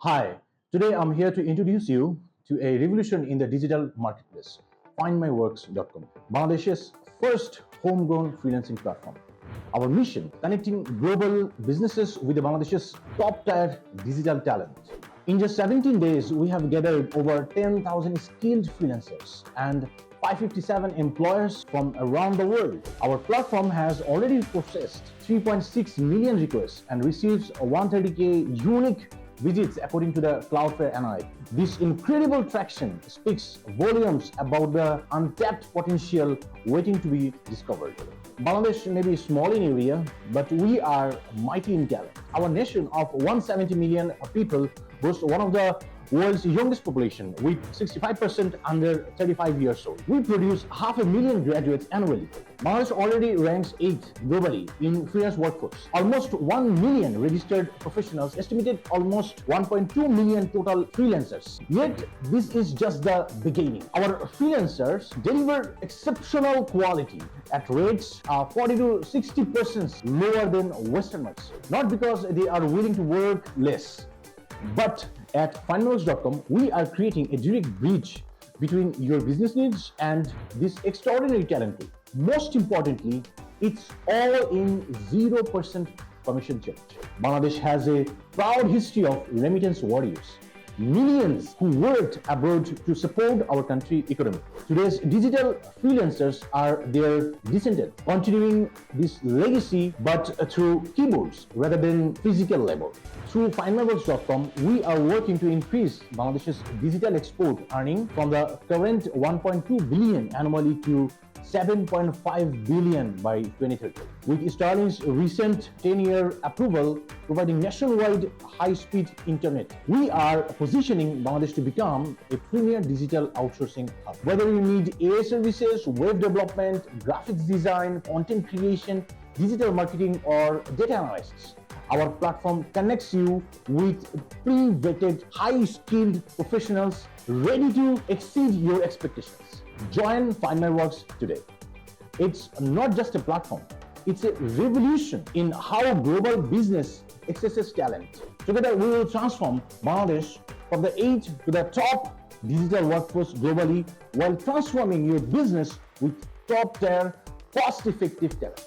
Hi, today I'm here to introduce you to a revolution in the digital marketplace, findmyworks.com, Bangladesh's first homegrown freelancing platform. Our mission, connecting global businesses with Bangladesh's top-tier digital talent. In just 17 days, we have gathered over 10,000 skilled freelancers and 557 employers from around the world. Our platform has already processed 3.6 million requests and receives 130K unique visits according to the Cloudflare analytics. This incredible traction speaks volumes about the untapped potential waiting to be discovered. Bangladesh may be small in area, but we are mighty in talent. Our nation of 170 million people boasts one of the world's youngest population, with 65% under 35 years old. We produce 500,000 graduates annually. Bangladesh already ranks 8th globally in freelance workforce. Almost 1 million registered professionals, estimated almost 1.2 million total freelancers. Yet, this is just the beginning. Our freelancers deliver exceptional quality at rates 40 to 60% lower than Western markets. Not because they are willing to work less, but at findmyworks.com, we are creating a direct bridge between your business needs and this extraordinary talent pool. Most importantly, it's all in 0% commission charge. Bangladesh has a proud history of remittance warriors. Millions who worked abroad to support our country economy. Today's digital freelancers are their descendants, continuing this legacy but through keyboards rather than physical labor. Through findmyworks.com, we are working to increase Bangladesh's digital export earning from the current 1.2 billion annually to 7.5 billion by 2030. With Sterling's recent 10-year approval providing nationwide high-speed internet, we are positioning Bangladesh to become a premier digital outsourcing hub. Whether you need AI services, web development, graphics design, content creation, digital marketing, or data analysis, our platform connects you with pre-vetted, high-skilled professionals ready to exceed your expectations. Join FindMyWorks today. It's not just a platform, it's a revolution in how global business accesses talent. Together, we will transform Bangladesh from the 8th to the top digital workforce globally while transforming your business with top-tier, cost-effective talent.